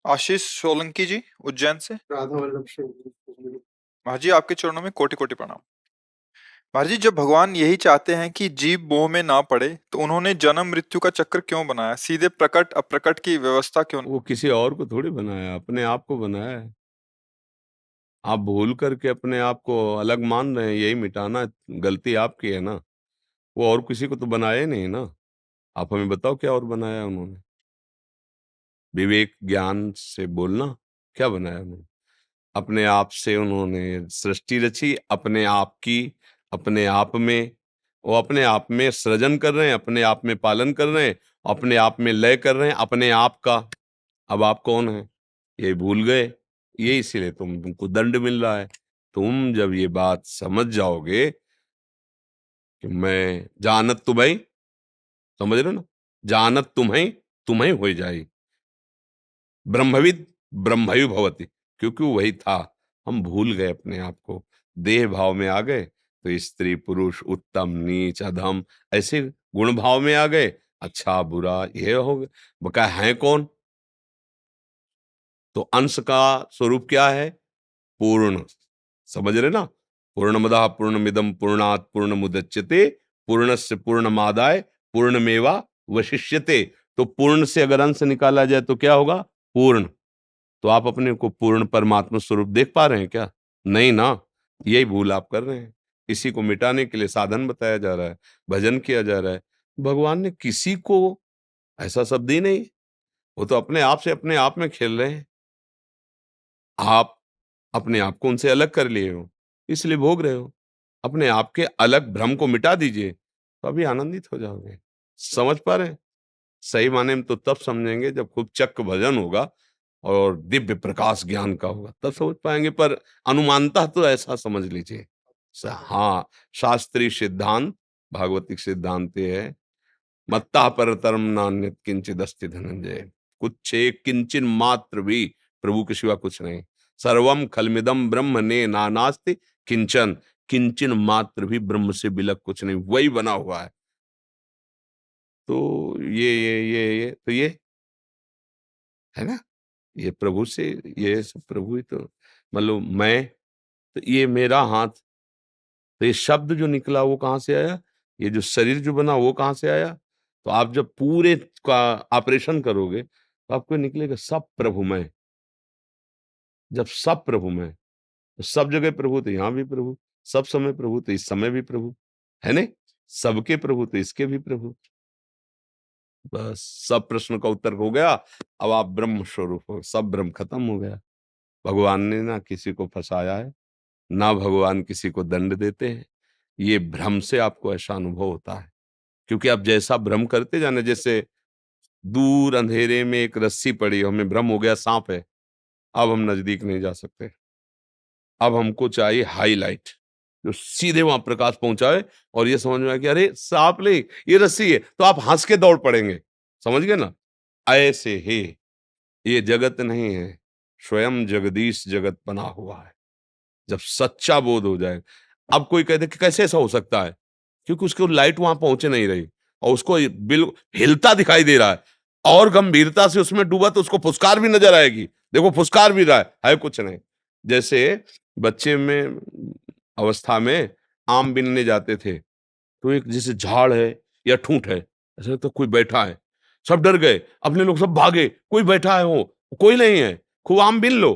आशीष सोलंकी जी, उज्जैन से। राधा वल्लभ शर्मा। महाराज जी, आपके चरणों में कोटि कोटि प्रणाम। महाराज जी, जब भगवान यही चाहते हैं कि जीव मोह में ना पड़े, तो उन्होंने जन्म मृत्यु का चक्र क्यों बनाया? सीधे प्रकट अप्रकट की व्यवस्था क्यों वो किसी और को थोड़ी बनाया, अपने आप को बनाया है। आप भूल करके अपने आप को अलग मान रहे हैं, यही मिटाना गलती आपकी है ना। वो और किसी को तो बनाया ही नहीं ना। आप हमें बताओ क्या और बनाया उन्होंने? विवेक ज्ञान से बोलना, क्या बनाया उन्होंने? अपने आप से उन्होंने सृष्टि रची, अपने आप की, अपने आप में। वो अपने आप में सृजन कर रहे हैं, अपने आप में पालन कर रहे हैं, अपने आप में लय कर रहे हैं अपने आप का। अब आप कौन है ये भूल गए, ये इसीलिए तुमको दंड मिल रहा है। तुम जब ये बात समझ जाओगे कि मैं जानत तुम्हें, समझ रहे हो ना, जानत तुम्हें हो जाए ब्रह्मविद ब्रह्मयु भवति, क्योंकि वही था। हम भूल गए अपने आप को, देह भाव में आ गए, तो स्त्री पुरुष उत्तम नीच अधम ऐसे गुण भाव में आ गए। अच्छा बुरा ये हो गए, बका है कौन? तो अंश का स्वरूप क्या है? पूर्ण। समझ रहे ना? पूर्णमदः पूर्णमिदं पूर्णात् पूर्णमुदच्यते पूर्णस्य पूर्णमादाय पूर्णमेवा वशिष्यते। तो पूर्ण से अगर अंश निकाला जाए तो क्या होगा? पूर्ण। तो आप अपने को पूर्ण परमात्मा स्वरूप देख पा रहे हैं क्या? नहीं ना। यही भूल आप कर रहे हैं। इसी को मिटाने के लिए साधन बताया जा रहा है, भजन किया जा रहा है। भगवान ने किसी को ऐसा शब्द ही नहीं। वो तो अपने आप से अपने आप में खेल रहे हैं। आप अपने आप को उनसे अलग कर लिए हो, इसलिए भोग रहे हो। अपने आप के अलग भ्रम को मिटा दीजिए, तो अभी आनंदित हो जाओगे। समझ पा रहे हैं? सही माने में तो तब समझेंगे जब खूब चक्क भजन होगा और दिव्य प्रकाश ज्ञान का होगा, तब समझ पाएंगे। पर अनुमानता तो ऐसा समझ लीजिए। हाँ, शास्त्रीय सिद्धांत भागवतिक सिद्धांत ये है, मत्ता परतरम नान्यत किंचित अस्ति धनंजय। कुछ एक किंचन मात्र भी प्रभु के सिवा कुछ नहीं। सर्वम खलमिदम ब्रह्म ने नानास्ति किंचन, किंचन मात्र भी ब्रह्म से बिलक कुछ नहीं, वही बना हुआ है। तो ये तो ये है ना, ये प्रभु से, ये सब प्रभु ही तो। मतलब मैं, तो ये मेरा हाथ, तो ये शब्द जो निकला वो कहाँ से आया? ये जो शरीर जो बना वो कहाँ से आया? तो आप जब पूरे का ऑपरेशन करोगे तो आपको निकलेगा सब प्रभु में। जब सब प्रभु में, तो सब जगह प्रभु तो यहाँ भी प्रभु, सब समय प्रभु तो इस समय भी प्रभु, है नहीं? सबके प्रभु तो इसके भी प्रभु। बस सब प्रश्न का उत्तर हो गया। अब आप ब्रह्म स्वरूप हो, सब भ्रम खत्म हो गया। भगवान ने ना किसी को फंसाया है, ना भगवान किसी को दंड देते हैं। ये भ्रम से आपको ऐसा अनुभव होता है, क्योंकि आप जैसा भ्रम करते जाने, जैसे दूर अंधेरे में एक रस्सी पड़ी, हमें भ्रम हो गया सांप है, अब हम नजदीक नहीं जा सकते। अब हमको चाहिए हाईलाइट जो सीधे वहां प्रकाश पहुंचाए और ये समझ में आए कि अरे सांप नहीं, ये रस्सी है, तो आप हंस के दौड़ पड़ेंगे। समझ गए ना? ऐसे ही ये जगत नहीं है, स्वयं जगदीश जगत बना हुआ है। जब सच्चा बोध हो जाए, अब कोई कहते कि कैसे ऐसा हो सकता है? क्योंकि उसको लाइट वहां पहुंचे नहीं रही और उसको बिल हिलता दिखाई दे रहा है, और गंभीरता से उसमें डूबा तो उसको फुसकार भी नजर आएगी। देखो फुसकार भी रहा है कुछ नहीं। जैसे बच्चे में अवस्था में आम बीनने जाते थे, तो एक जैसे झाड़ है या ठूंठ है, ऐसा तो कोई बैठा है, सब डर गए, अपने लोग सब भागे, कोई बैठा है वो, कोई नहीं है, खूब आम बीन लो।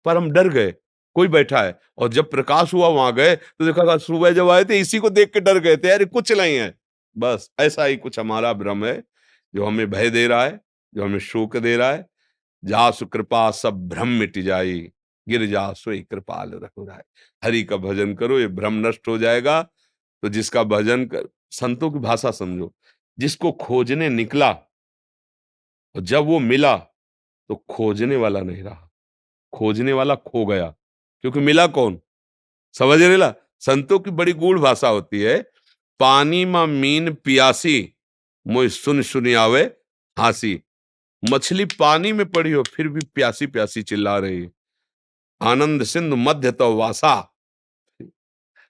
पर हम डर गए, कोई बैठा है। और जब प्रकाश हुआ वहां गए तो देखा सुबह जब आए थे इसी को देख के डर गए थे, अरे कुछ नहीं है। बस ऐसा ही कुछ हमारा भ्रम है, जो हमें भय दे रहा है, जो हमें शोक दे रहा है। जासु कृपा सब भ्रम मिट जाई, गिर जा सोई कृपाल रघुराई। हरि का भजन करो, ये भ्रम नष्ट हो जाएगा। तो जिसका भजन कर, संतों की भाषा समझो, जिसको खोजने निकला और जब वो मिला तो खोजने वाला नहीं रहा, खोजने वाला खो गया, क्योंकि मिला कौन? समझ रहे ला? संतों की बड़ी गूढ़ भाषा होती है। पानी में मीन पियासी, मोय सुन सुनी आवे हासी। मछली पानी में पड़ी हो फिर भी प्यासी प्यासी चिल्ला रही है। आनंद सिंधु मध्य तो वासा।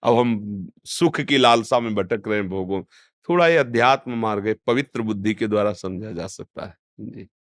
अब हम सुख की लालसा में भटक रहे हैं भोगों। थोड़ा ये अध्यात्म मार्ग है, पवित्र बुद्धि के द्वारा समझा जा सकता है जी।